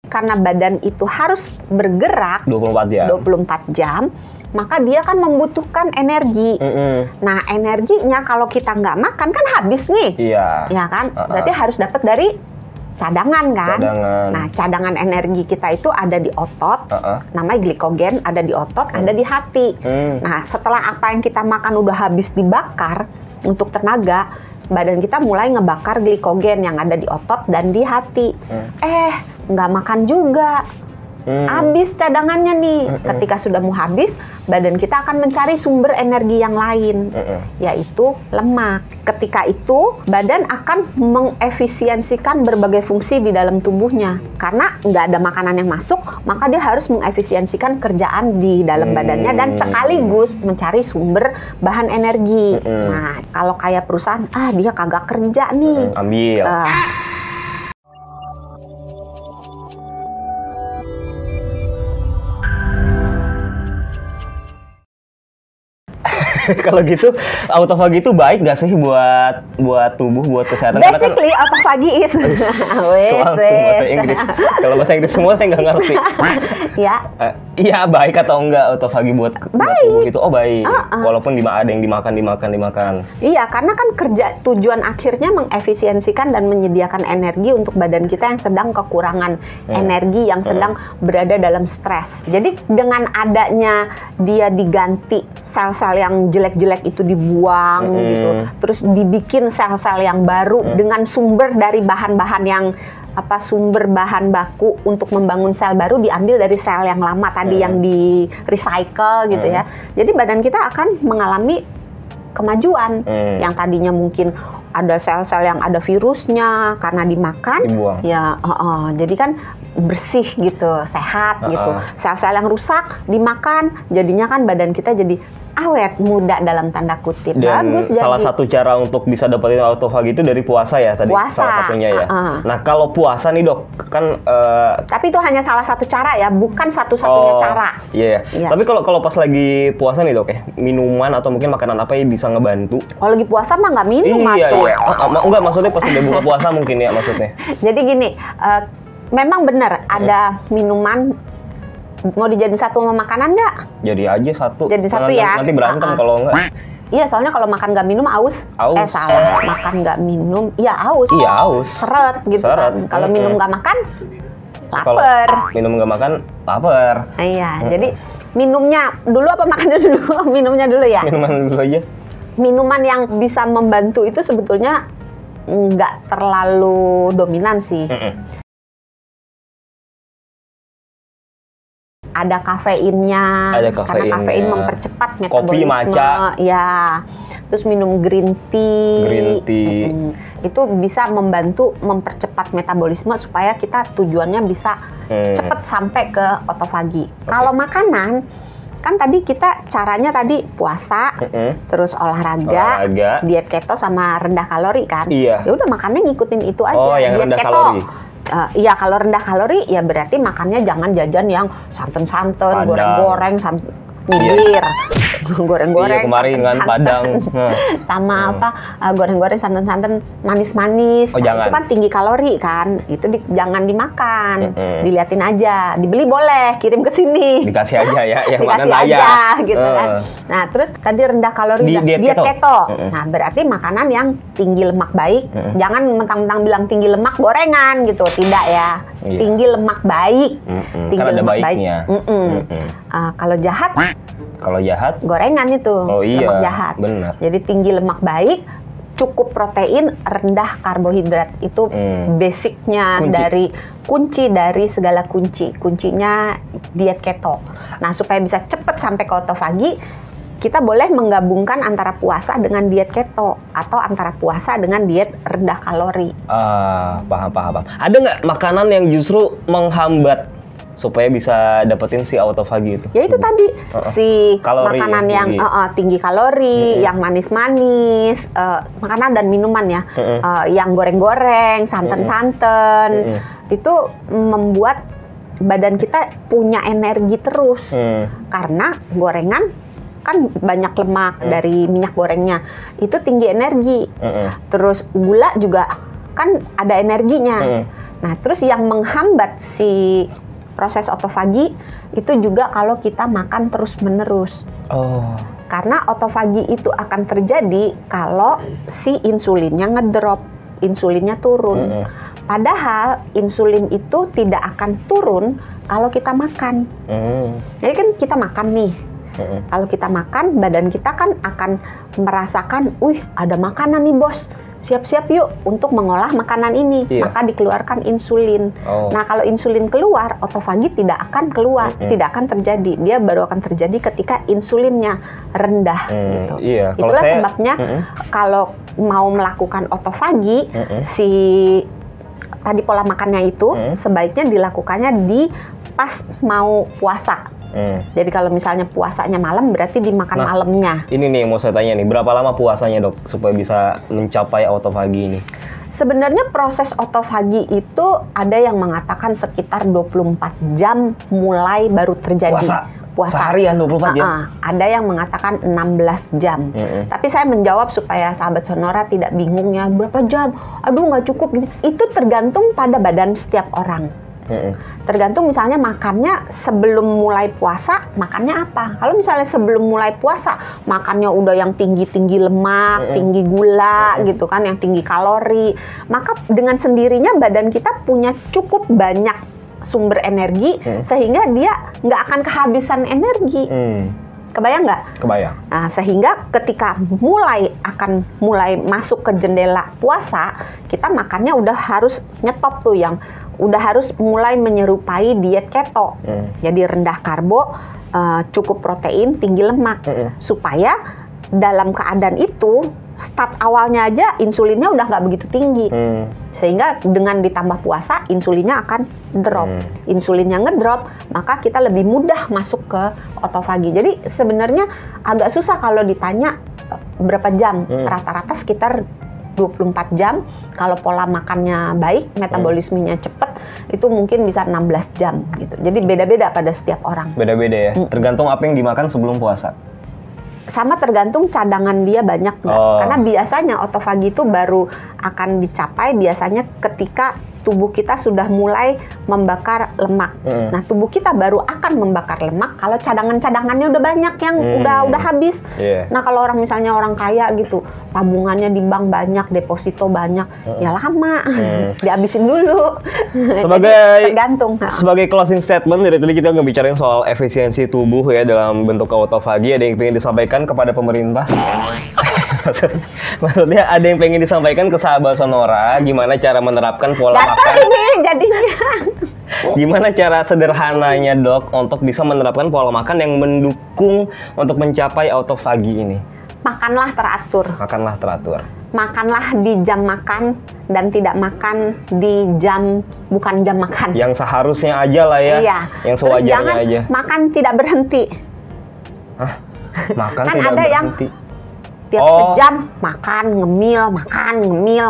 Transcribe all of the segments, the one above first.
karena badan itu harus bergerak 24 jam, maka dia kan membutuhkan energi. Nah, energinya kalau kita nggak makan kan habis nih. Iya. Ya kan? Berarti harus dapat dari cadangan kan? Nah, cadangan energi kita itu ada di otot, namanya glikogen, ada di otot, ada di hati. Nah, setelah apa yang kita makan udah habis dibakar untuk tenaga, badan kita mulai ngebakar glikogen yang ada di otot dan di hati. Nggak makan juga. Habis cadangannya nih. Ketika sudah mau habis, badan kita akan mencari sumber energi yang lain, yaitu lemak. Ketika itu, badan akan mengefisiensikan berbagai fungsi di dalam tubuhnya. Karena nggak ada makanan yang masuk, maka dia harus mengefisiensikan kerjaan di dalam badannya dan sekaligus mencari sumber bahan energi. Nah, kalau kayak perusahaan, dia kagak kerja nih. Ambil. Kalau gitu, autofagi itu baik nggak sih buat tubuh, buat kesehatan? Basically, autofagi is bahasa Inggris. Kalau bahasa Inggris semua saya nggak ngerti. Iya, baik atau enggak autofagi buat tubuh gitu? Oh, baik. Walaupun ada yang dimakan. Iya, karena kan tujuan akhirnya mengefisiensikan dan menyediakan energi untuk badan kita yang sedang kekurangan energi, yang sedang berada dalam stres. Jadi dengan adanya dia diganti sel-sel yang jelek-jelek itu dibuang gitu, terus dibikin sel-sel yang baru dengan sumber dari bahan-bahan yang sumber bahan baku untuk membangun sel baru diambil dari sel yang lama tadi yang di recycle gitu ya. Jadi badan kita akan mengalami kemajuan yang tadinya mungkin ada sel-sel yang ada virusnya karena dimakan, dibuang. Ya jadi kan bersih gitu, sehat gitu. Sel-sel yang rusak dimakan, jadinya kan badan kita jadi awet muda dalam tanda kutip. Dan bagus. Salah satu cara untuk bisa dapetin autofagi itu dari puasa ya tadi. Salah satunya ya. Nah, kalau puasa nih dok, kan tapi itu hanya salah satu cara ya, bukan satu-satunya cara. Iya. Tapi kalau pas lagi puasa nih dok, minuman atau mungkin makanan apa yang bisa ngebantu? Kalau lagi puasa mah nggak minum. Iya. Enggak, maksudnya pas udah buka puasa mungkin ya maksudnya. Jadi gini, memang benar ada minuman. Mau dijadiin satu sama makanan nggak? Jadi aja satu. Jadi satu ya. Nanti berantem kalau nggak. Iya, soalnya kalau makan nggak minum aus. Salah. Makan nggak minum, ya aus. Iya, aus. Seret gitu kan. Kalau minum nggak makan, lapar. Minum nggak makan, lapar. Iya, jadi minumnya dulu apa makannya dulu? Minumnya dulu ya? Minuman dulu aja. Minuman yang bisa membantu itu sebetulnya nggak terlalu dominan sih. Ada kafeinnya, karena kafein mempercepat metabolisme. Kopi, matcha. Ya, terus minum green tea. Itu bisa membantu mempercepat metabolisme supaya kita tujuannya bisa cepat sampai ke autofagi. Kalau makanan, kan tadi kita caranya tadi puasa, terus olahraga, diet keto sama rendah kalori kan. Iya. Ya udah makannya ngikutin itu aja. Oh, yang diet rendah keto. Kalori. Iya, kalau rendah kalori ya berarti makannya jangan jajan yang santan-santan, goreng-goreng, nyindir, goreng-goreng. Iya, kemarin kan Padang. Sama goreng-goreng santan-santan manis-manis. Oh, jangan. Itu kan tinggi kalori kan. Itu jangan dimakan. Diliatin aja. Dibeli boleh, kirim ke sini. Dikasih aja ya, yang dikasih makan aja gitu kan. Nah, terus tadi rendah kalori diet keto. Nah, berarti makanan yang tinggi lemak baik. Jangan mentang-mentang bilang tinggi lemak gorengan gitu. Tidak ya. Iya. Tinggi lemak baik. Tinggi kan ada lemak baiknya. Kalau jahat, gorengan itu. Oh iya, lemak jahat. Benar. Jadi tinggi lemak baik, cukup protein, rendah karbohidrat. Itu basicnya kunci dari segala kuncinya diet keto. Nah, supaya bisa cepat sampai ke autofagi, kita boleh menggabungkan antara puasa dengan diet keto atau antara puasa dengan diet rendah kalori. Paham. Ada nggak makanan yang justru menghambat supaya bisa dapetin si autofagi itu? Ya itu tadi si kalori makanan yang tinggi kalori, yang manis-manis, makanan dan minuman ya, yang goreng-goreng, santan-santan, itu membuat badan kita punya energi terus, karena gorengan kan banyak lemak dari minyak gorengnya, itu tinggi energi. Terus gula juga kan ada energinya. Nah, terus yang menghambat si proses otofagi itu juga kalau kita makan terus-menerus. Karena otofagi itu akan terjadi kalau si insulinnya ngedrop, insulinnya turun. Padahal insulin itu tidak akan turun kalau kita makan. Jadi kan kita makan nih. Kalau kita makan, badan kita kan akan merasakan, wih ada makanan nih bos, siap-siap yuk untuk mengolah makanan ini. Maka dikeluarkan insulin. Nah kalau insulin keluar, otofagi tidak akan keluar, tidak akan terjadi. Dia baru akan terjadi ketika insulinnya rendah. Gitu. Itulah sebabnya kalau mau melakukan otofagi, si tadi pola makannya itu sebaiknya dilakukannya di pas mau puasa. Jadi kalau misalnya puasanya malam berarti dimakan malamnya. Ini nih mau saya tanya nih, berapa lama puasanya dok supaya bisa mencapai otofagi ini? Sebenarnya proses otofagi itu ada yang mengatakan sekitar 24 jam mulai baru terjadi. Puasa seharian 24 jam? Ada yang mengatakan 16 jam. Tapi saya menjawab supaya sahabat Sonora tidak bingung ya, berapa jam? Aduh nggak cukup. Itu tergantung pada badan setiap orang. Tergantung misalnya makannya sebelum mulai puasa makannya apa. Kalau misalnya sebelum mulai puasa makannya udah yang tinggi-tinggi lemak, tinggi gula gitu kan, yang tinggi kalori, maka dengan sendirinya badan kita punya cukup banyak sumber energi sehingga dia nggak akan kehabisan energi. Kebayang nggak? Kebayang. Nah, sehingga ketika mulai masuk ke jendela puasa, kita makannya udah harus nyetop tuh, yang udah harus mulai menyerupai diet keto. Jadi rendah karbo, cukup protein, tinggi lemak. Supaya dalam keadaan itu, start awalnya aja insulinnya udah nggak begitu tinggi. Sehingga dengan ditambah puasa, insulinnya akan drop. Insulinnya ngedrop, maka kita lebih mudah masuk ke otofagi. Jadi sebenarnya agak susah kalau ditanya berapa jam. Rata-rata sekitar 24 jam. Kalau pola makannya baik, metabolismenya cepet, itu mungkin bisa 16 jam gitu. Jadi beda-beda pada setiap orang. Beda-beda ya? Tergantung apa yang dimakan sebelum puasa? Sama tergantung cadangan dia banyak nggak. Karena biasanya otofagi itu baru akan dicapai biasanya ketika tubuh kita sudah mulai membakar lemak. Nah, tubuh kita baru akan membakar lemak kalau cadangan-cadangannya udah banyak yang udah habis. Nah, kalau orang misalnya orang kaya gitu, tabungannya di bank banyak, deposito banyak, ya lama dihabisin dulu. Tergantung. Sebagai closing statement dari tadi kita ngebicarain soal efisiensi tubuh ya dalam bentuk otofagi. Ada yang pengen disampaikan kepada pemerintah? Maksudnya ada yang pengen disampaikan ke sahabat Sonora gimana cara menerapkan pola makan ini jadinya. Gimana cara sederhananya dok untuk bisa menerapkan pola makan yang mendukung untuk mencapai otofagi ini? Makanlah teratur. Makanlah teratur. Makanlah di jam makan dan tidak makan di jam bukan jam makan. Yang seharusnya aja lah ya. Iya. Yang sewajarnya jangan aja. Makan tidak berhenti. Hah? Makan kan tidak ada berhenti. Yang tiap sejam makan, ngemil,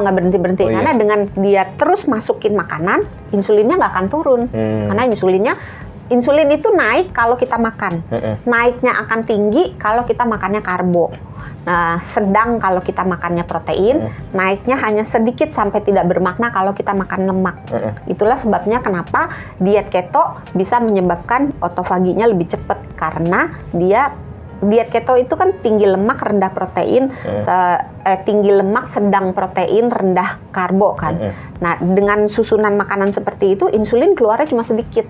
nggak berhenti-berhenti. Karena dengan dia terus masukin makanan, insulinnya nggak akan turun. Karena insulin itu naik kalau kita makan. Naiknya akan tinggi kalau kita makannya karbo. Nah, sedang kalau kita makannya protein, naiknya hanya sedikit sampai tidak bermakna kalau kita makan lemak. Itulah sebabnya kenapa diet keto bisa menyebabkan otofaginya lebih cepat, karena diet keto itu kan tinggi lemak, rendah protein, tinggi lemak, sedang protein, rendah karbo kan. Nah, dengan susunan makanan seperti itu, insulin keluarnya cuma sedikit.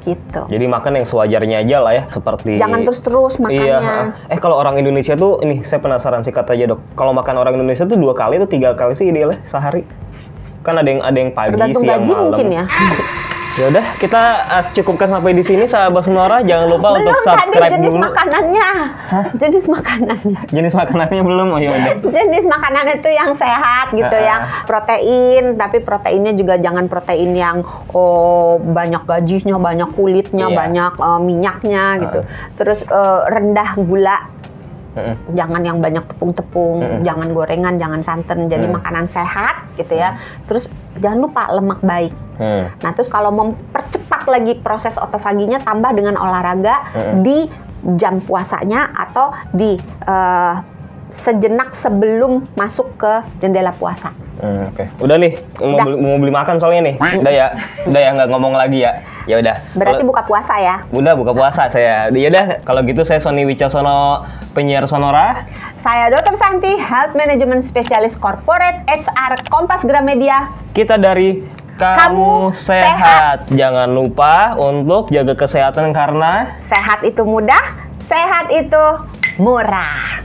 Gitu. Jadi makan yang sewajarnya aja lah ya, seperti jangan terus-terus makannya. Iya. Kalau orang Indonesia tuh, ini saya penasaran sih kata aja dok. Kalau makan orang Indonesia tuh 2 kali atau 3 kali sih idealnya sehari? Kan ada yang pagi, tergantung siang, gaji malam. Mungkin ya. Ya udah, kita cukupkan sampai di sini sahabat Sonora. Jangan lupa untuk subscribe jenis dulu. Makanannya. Jenis makanannya. Jenis makanannya belum? Oh ya udah. Jenis makanan itu yang sehat gitu, yang protein, tapi proteinnya juga jangan protein yang banyak gajinya, banyak kulitnya, banyak minyaknya gitu. Terus rendah gula. Jangan yang banyak tepung-tepung, jangan gorengan, jangan santan. Jadi makanan sehat gitu ya. Terus jangan lupa lemak baik. Nah, terus kalau mempercepat lagi proses otofaginya, tambah dengan olahraga di jam puasanya atau di sejenak sebelum masuk ke jendela puasa. Oke. Udah nih, mau beli makan soalnya nih. Udah ya nggak ngomong lagi ya. Ya udah. Berarti buka puasa ya? Udah buka puasa saya. Ya udah, kalau gitu saya Sony Wicaksono, penyiar Sonora. Saya Dr. Santi, Health Management Specialist Corporate HR Kompas Gramedia. Kita dari Kamu Sehat. Jangan lupa untuk jaga kesehatan karena sehat itu mudah, sehat itu murah.